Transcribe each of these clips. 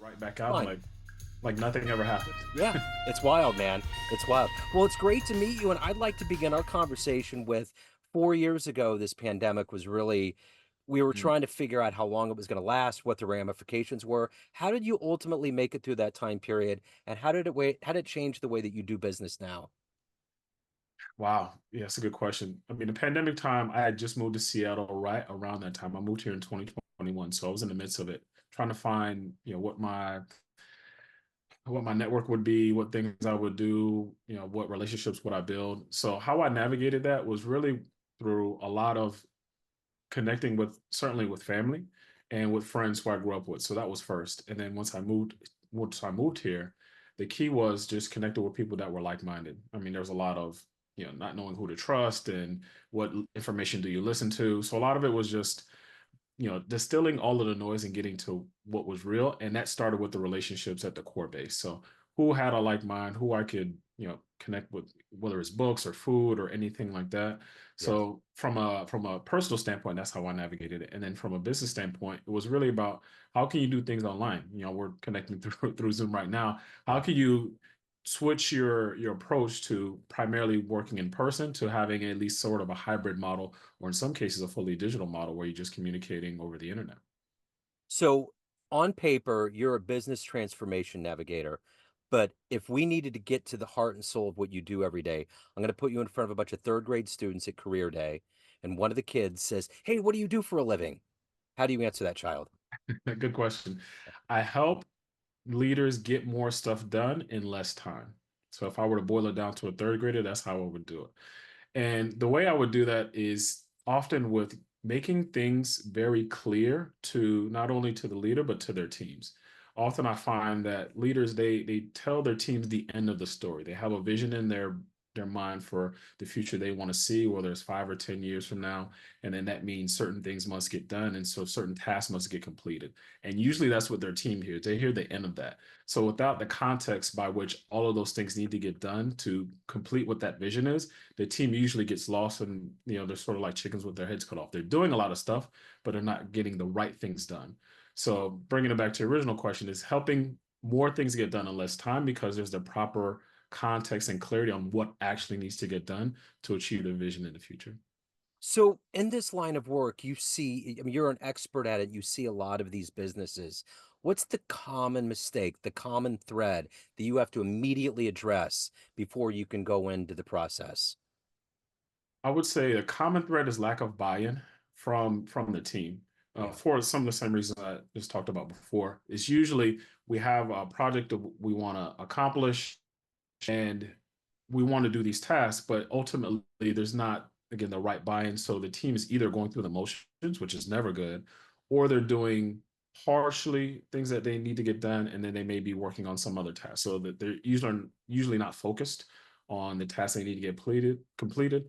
right back out Fine. like nothing ever happened. Yeah, it's wild, man. It's wild. Well, it's great to meet you, and I'd like to begin our conversation with 4 years ago. This pandemic was really, we were Mm. trying to figure out how long it was going to last, what the ramifications were. How did you ultimately make it through that time period, and how did it change the way that you do business now? Wow. Yeah, that's a good question. I mean, the pandemic time, I had just moved to Seattle right around that time. I moved here in 2021, so I was in the midst of it, trying to find, what my network would be, what things I would do, what relationships would I build. So how I navigated that was really through a lot of connecting with certainly with family and with friends who I grew up with. So that was first. And then once I moved here, the key was just connecting with people that were like-minded. I mean, there's a lot of, not knowing who to trust and what information do you listen to. So a lot of it was just, distilling all of the noise and getting to what was real. And that started with the relationships at the core base. So who had a like mind, who I could, connect with, whether it's books or food or anything like that. Yes. So from a personal standpoint, that's how I navigated it. And then from a business standpoint, it was really about how can you do things online? We're connecting through Zoom right now. How Yeah. can you switch your approach to primarily working in person to having at least sort of a hybrid model, or in some cases a fully digital model where you're just communicating over the internet? So on paper, you're a business transformation navigator. But if we needed to get to the heart and soul of what you do every day, I'm going to put you in front of a bunch of third grade students at career day. And one of the kids says, "Hey, what do you do for a living?" How do you answer that child? Good question. I help leaders get more stuff done in less time. So if I were to boil it down to a third grader, that's how I would do it. And the way I would do that is often with making things very clear to not only to the leader but to their teams. Often I find that leaders they tell their teams the end of the story. They have a vision in their mind for the future they want to see, whether it's 5 or 10 years from now. And then that means certain things must get done. And so certain tasks must get completed. And usually that's what their team hears. They hear the end of that. So without the context by which all of those things need to get done to complete what that vision is, the team usually gets lost and they're sort of like chickens with their heads cut off. They're doing a lot of stuff, but they're not getting the right things done. So bringing it back to your original question is helping more things get done in less time because there's the proper context and clarity on what actually needs to get done to achieve the vision in the future. So in this line of work, I mean, you're an expert at it. You see a lot of these businesses. What's the common mistake, the common thread that you have to immediately address before you can go into the process? I would say a common thread is lack of buy-in from the team. Yeah. For some of the same reasons I just talked about before. It's usually we have a project that we want to accomplish and we want to do these tasks, but ultimately there's not, again, the right buy-in. So the team is either going through the motions, which is never good, or they're doing partially things that they need to get done, and then they may be working on some other task. So that they're usually not focused on the tasks they need to get completed,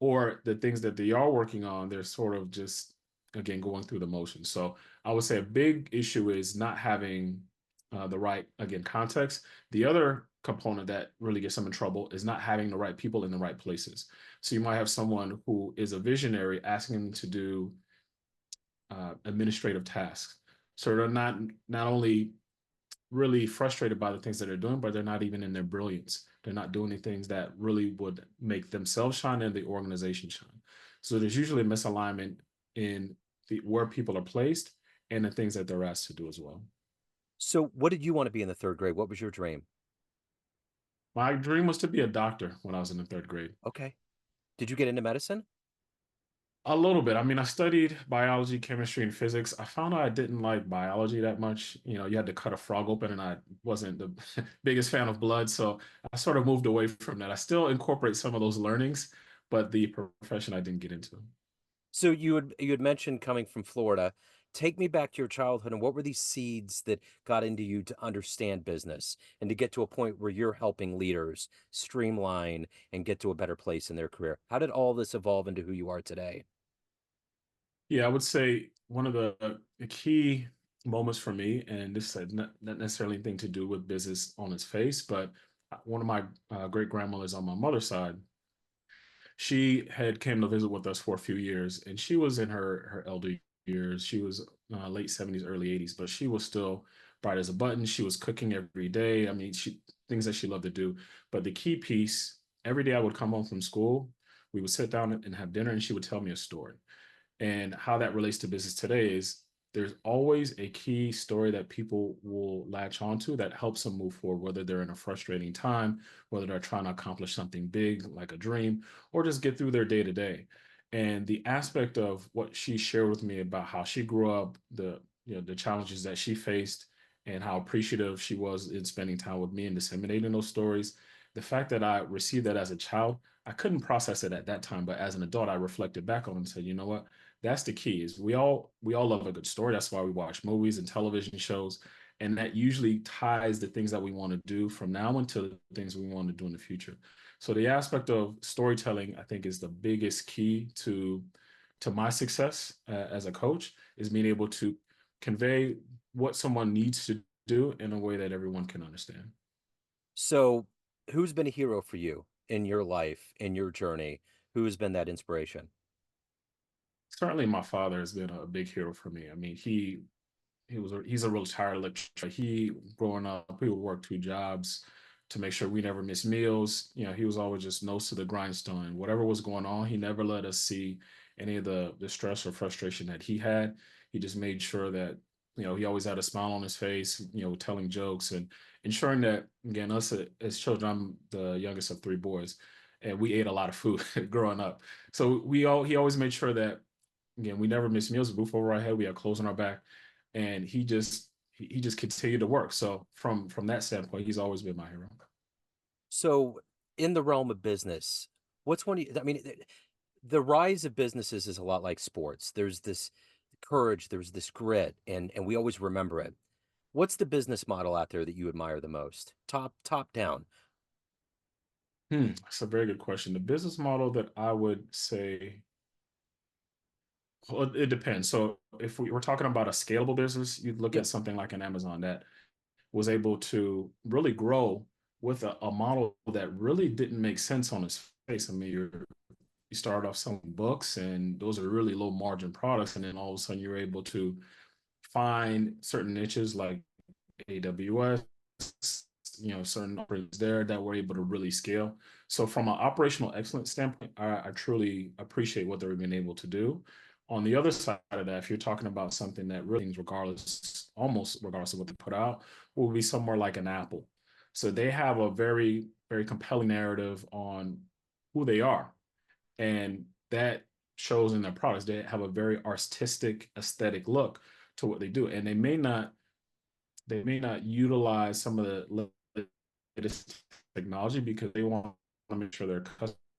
or the things that they are working on, they're sort of just again going through the motions. So I would say a big issue is not having the right, again, context. The other component that really gets them in trouble is not having the right people in the right places. So you might have someone who is a visionary asking them to do administrative tasks. So they're not only really frustrated by the things that they're doing, but they're not even in their brilliance. They're not doing the things that really would make themselves shine and the organization shine. So there's usually a misalignment in the where people are placed and the things that they're asked to do as well. So what did you want to be in the third grade? What was your dream? My dream was to be a doctor when I was in the third grade. Okay. Did you get into medicine? A little bit. I mean, I studied biology, chemistry, and physics. I found out I didn't like biology that much. You had to cut a frog open, and I wasn't the biggest fan of blood. So I sort of moved away from that. I still incorporate some of those learnings, but the profession I didn't get into. So you had mentioned coming from Florida. Take me back to your childhood and what were these seeds that got into you to understand business and to get to a point where you're helping leaders streamline and get to a better place in their career? How did all this evolve into who you are today? Yeah, I would say one of the key moments for me, and this had not necessarily anything to do with business on its face, but one of my great grandmothers on my mother's side, she had came to visit with us for a few years, and she was in her elder years. She was late 70s, early 80s, but she was still bright as a button. She was cooking every day. I mean, she things that she loved to do. But the key piece, every day I would come home from school, we would sit down and have dinner, and she would tell me a story. And how that relates to business today is there's always a key story that people will latch onto that helps them move forward, whether they're in a frustrating time, whether they're trying to accomplish something big like a dream, or just get through their day to day. And the aspect of what she shared with me about how she grew up, the challenges that she faced, and how appreciative she was in spending time with me and disseminating those stories. The fact that I received that as a child, I couldn't process it at that time, but as an adult, I reflected back on it and said, you know what? That's the key is we all love a good story. That's why we watch movies and television shows. And that usually ties the things that we want to do from now until the things we want to do in the future. So the aspect of storytelling, I think, is the biggest key to my success as a coach is being able to convey what someone needs to do in a way that everyone can understand. So, who's been a hero for you in your life, in your journey? Who has been that inspiration? Certainly, my father has been a big hero for me. I mean, he's a retired lecturer. He growing up, he would work two jobs to make sure we never miss meals. You know, he was always just nose to the grindstone. Whatever was going on, he never let us see any of the stress or frustration that he had. He just made sure that he always had a smile on his face. Telling jokes and ensuring that again us as children. I'm the youngest of three boys, and we ate a lot of food growing up. So he always made sure that again, we never missed meals, roof over our head, we had clothes on our back, and he just continued to work. So from that standpoint, he's always been my hero. So, in the realm of business, what's one of you, I mean, the rise of businesses is a lot like sports. There's this courage, there's this grit, and we always remember it. What's the business model out there that you admire the most? Top down. That's a very good question. The business model that I would say, well, it depends. So if we were talking about a scalable business, you'd look Yeah. at something like an Amazon that was able to really grow with a model that really didn't make sense on its face. I mean, you start off selling books, and those are really low margin products, and then all of a sudden you're able to find certain niches like AWS, certain offerings there that we're able to really scale. So from an operational excellence standpoint, I truly appreciate what they've been able to do. On the other side of that, if you're talking about something that really, almost regardless of what they put out, will be somewhere like an Apple. So they have a very, very compelling narrative on who they are. And that shows in their products. They have a very artistic, aesthetic look to what they do. And they may not utilize some of the latest technology because they want to make sure their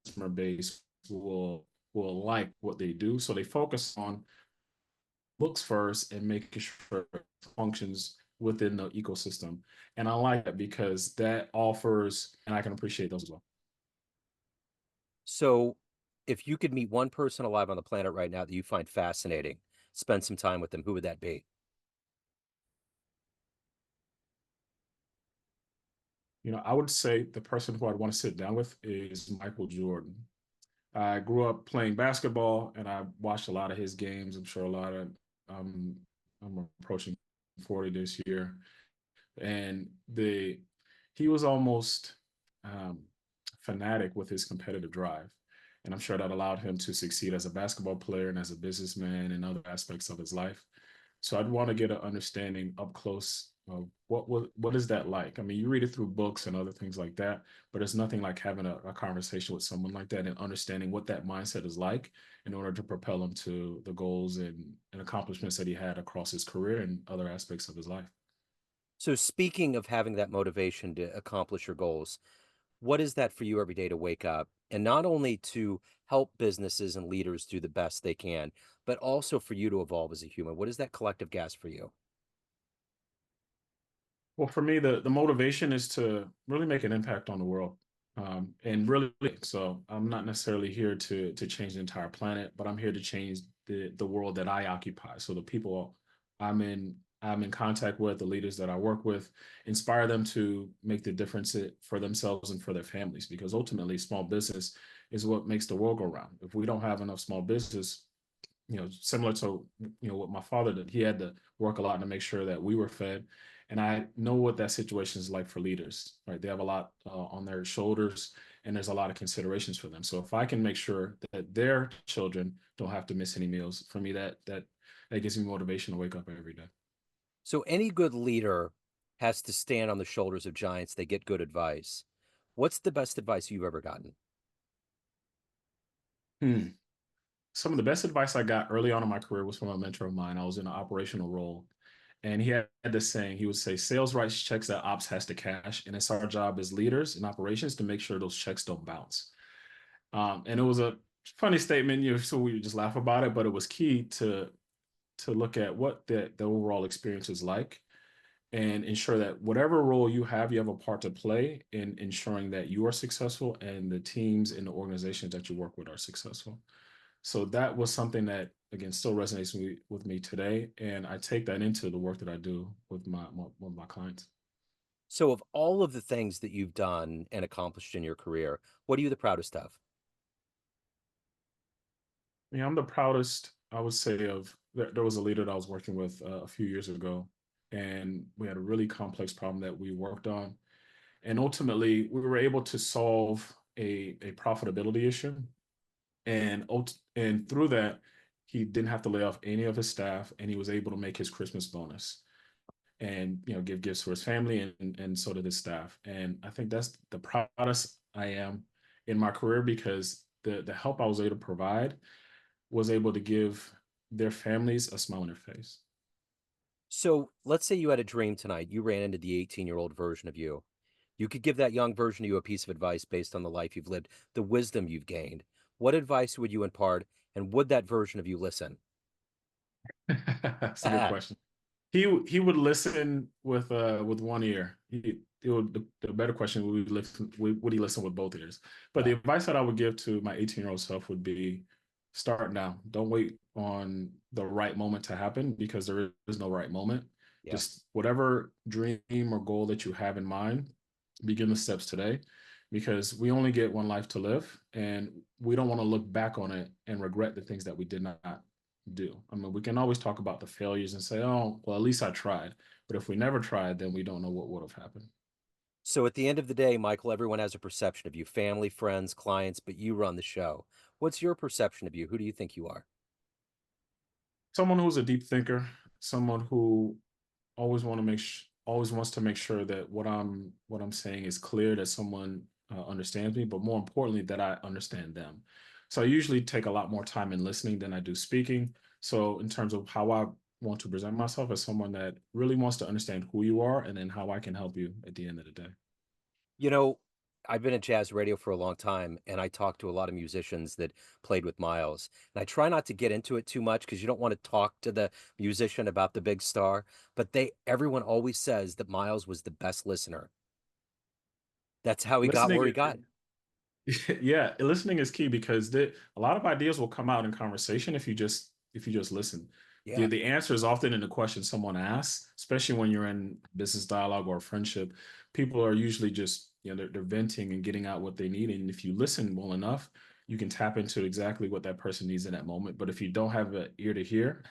customer base will like what they do. So they focus on looks first and making sure it functions within the ecosystem. And I like that because that offers, and I can appreciate those as well. So, if you could meet one person alive on the planet right now that you find fascinating, spend some time with them, who would that be? I would say the person who I'd want to sit down with is Michael Jordan. I grew up playing basketball and I watched a lot of his games. I'm sure a lot of um, I'm approaching 40 this year, and the he was almost um, fanatic with his competitive drive, and I'm sure that allowed him to succeed as a basketball player and as a businessman and other aspects of his life. So I'd want to get an understanding up close of what is that like. I mean, you read it through books and other things like that, but it's nothing like having a conversation with someone like that and understanding what that mindset is like in order to propel him to the goals and accomplishments that he had across his career and other aspects of his life. So, speaking of having that motivation to accomplish your goals, what is that for you every day to wake up and not only to help businesses and leaders do the best they can, but also for you to evolve as a human? What is that collective gas for you? Well, for me, the motivation is to really make an impact on the world, and really, so I'm not necessarily here to change the entire planet, but I'm here to change the world that I occupy. So the people I'm in contact with, the leaders that I work with, inspire them to make the difference for themselves and for their families, because ultimately, small business is what makes the world go round. If we don't have enough small business, similar to what my father did. He had to work a lot to make sure that we were fed, And I know what that situation is like for leaders, right? They have a lot on their shoulders, and there's a lot of considerations for them. So if I can make sure that their children don't have to miss any meals, for me, that gives me motivation to wake up every day. So any good leader has to stand on the shoulders of giants. They get good advice. What's the best advice you've ever gotten? Hmm. Some of the best advice I got early on in my career was from a mentor of mine. I was in an operational role, and he had this saying. He would say, "Sales writes checks that ops has to cash, and it's our job as leaders in operations to make sure those checks don't bounce." And it was a funny statement, so we just laugh about it, but it was key to look at what the overall experience is like and ensure that whatever role you have a part to play in ensuring that you are successful and the teams and the organizations that you work with are successful. So that was something that again still resonates with me today, and I take that into the work that I do with my clients. So of all of the things that you've done and accomplished in your career, what are you the proudest of? Yeah, I'm the proudest, I would say, of there was a leader that I was working with a few years ago, and we had a really complex problem that we worked on. And ultimately, we were able to solve a profitability issue. And through that, he didn't have to lay off any of his staff, and he was able to make his Christmas bonus and give gifts to his family, and so did his staff. And I think that's the proudest I am in my career because the help I was able to provide was able to give their families a smile on their face. So let's say you had a dream tonight. You ran into the 18-year-old version of you. You could give that young version of you a piece of advice based on the life you've lived, the wisdom you've gained. What advice would you impart, and would that version of you listen? That's a good question. He would listen with one ear. The better question would he listen with both ears? But the Yeah, advice that I would give to my 18-year-old self would be start now. Don't wait on the right moment to happen because there is no right moment. yeah. Just whatever dream or goal that you have in mind, begin the steps today because we only get one life to live, and we don't want to look back on it and regret the things that we did not do. I mean, we can always talk about the failures and say, oh, well, at least I tried. But if we never tried, then we don't know what would have happened. So at the end of the day, Michael, everyone has a perception of you, family, friends, clients, but you run the show. What's your perception of you? Who do you think you are? Someone who's a deep thinker, someone who always wants to make sure that what I'm saying is clear, that someone understands me, but more importantly, that I understand them. So I usually take a lot more time in listening than I do speaking. So in terms of how I want to present myself as someone that really wants to understand who you are and then how I can help you at the end of the day. You know, I've been in jazz radio for a long time, and I talk to a lot of musicians that played with Miles. And I try not to get into it too much because you don't want to talk to the musician about the big star. But everyone always says that Miles was the best listener. That's how he got Listening where he got. Yeah, listening is key because a lot of ideas will come out in conversation if you just listen. The Yeah, the answer is often in the question someone asks, especially when you're in business dialogue or friendship. People are usually just they're venting and getting out what they need, and if you listen well enough, you can tap into exactly what that person needs in that moment. But if you don't have an ear to hear,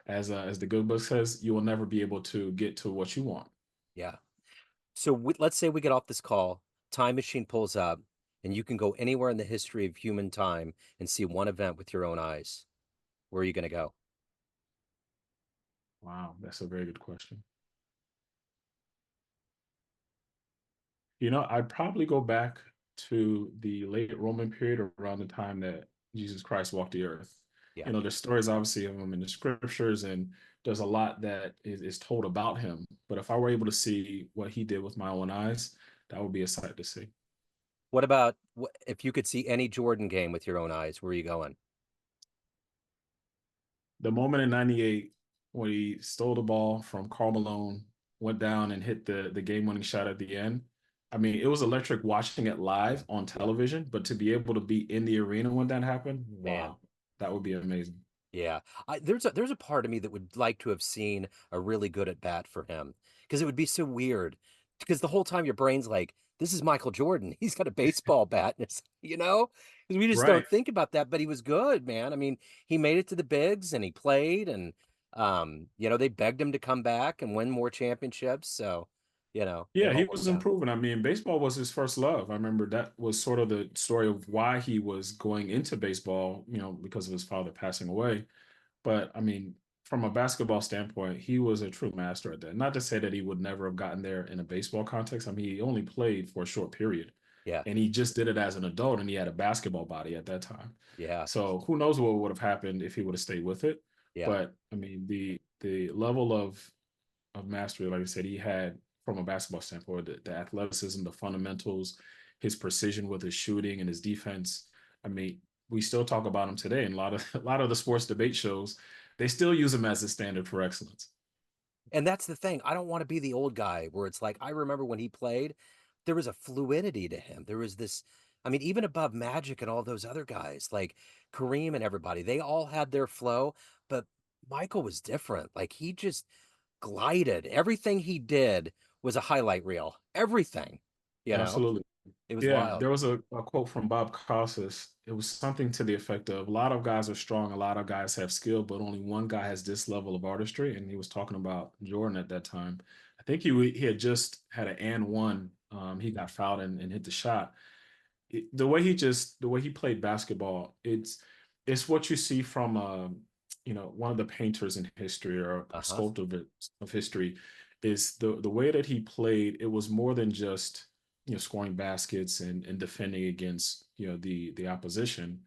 as the good book says, you will never be able to get to what you want. yeah. So let's say we get off this call, time machine pulls up, and you can go anywhere in the history of human time and see one event with your own eyes. Where are you going to go? Wow, that's a very good question. I'd probably go back to the late Roman period around the time that Jesus Christ walked the earth. Yeah. There's stories obviously of him in the scriptures, and there's a lot that is told about him. But if I were able to see what he did with my own eyes, that would be a sight to see. What about if you could see any Jordan game with your own eyes? Where are you going? The moment in '98 when he stole the ball from Karl Malone, went down and hit the game-winning shot at the end. I mean, it was electric watching it Yeah. live on Yeah. television, but to be able to be in the arena when that happened, Man. wow, that would be amazing. Yeah. There's a part of me that would like to have seen a really good at bat for him because it would be so weird. Because the whole time your brain's like, this is Michael Jordan. He's got a baseball bat. And because we just Right. don't think about that. But he was good, man. I mean, he made it to the bigs and he played. And They begged him to come back and win more championships. So, it Yeah, all he worked was out. improving. I mean, baseball was his first love. I remember that was sort of the story of why he was going into baseball, because of his father passing away. But I mean, from a basketball standpoint, he was a true master at that. Not to say that he would never have gotten there in a baseball context. I mean, he only played for a short period Yeah. and he just did it as an adult and he had a basketball body at that time. Yeah. So who knows what would have happened if he would have stayed with it. Yeah. But I mean, the level of mastery, like I said, he had from a basketball standpoint, the athleticism, the fundamentals, his precision with his shooting and his defense. I mean, we still talk about him today in a lot of a lot of the sports debate shows. They still use him as a standard for excellence. And that's the thing. I don't want to be the old guy where it's like, I remember when he played, there was a fluidity to him. There was this, I mean, even above Magic and all those other guys, like Kareem and everybody, they all had their flow, but Michael was different. Like he just glided. Everything he did was a highlight reel. Everything, you know, Absolutely. it was Yeah, wild. there was a quote from Bob Costas. It was something to the effect of a lot of guys are strong, a lot of guys have skill, but only one guy has this level of artistry. And he was talking about Jordan at that time. I think he had just had an and one. He got fouled and hit the shot. The way he played basketball, it's what you see from one of the painters in history or a Uh-huh. sculptor of history is the way that he played. It was more than just scoring baskets and defending against the opposition.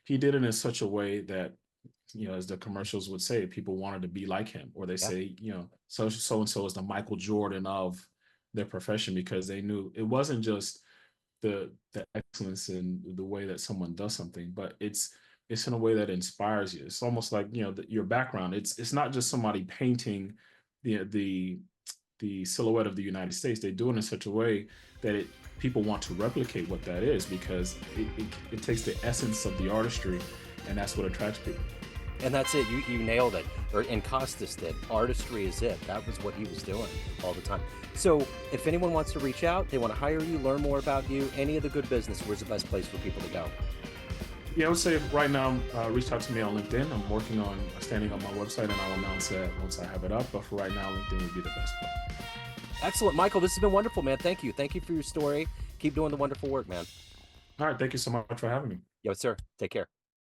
He did it in such a way that as the commercials would say, people wanted to be like him, or they Yeah. say so and so is the Michael Jordan of their profession because they knew it wasn't just the excellence in the way that someone does something, but it's in a way that inspires you. It's almost like your background. It's not just somebody painting the silhouette of the United States. They do it in such a way that people want to replicate what that is because it takes the essence of the artistry, and that's what attracts people. And that's it. You nailed it. And Costas did. Artistry is it. That was what he was doing all the time. So if anyone wants to reach out, they want to hire you, learn more about you, any of the good business, where's the best place for people to go? Yeah, I would say right now, reach out to me on LinkedIn. I'm working on standing up my website, and I'll announce that once I have it up. But for right now, LinkedIn would be the best place. Excellent, Michael. This has been wonderful, man. Thank you. Thank you for your story. Keep doing the wonderful work, man. All right, thank you so much for having me. Yo, sir. Take care.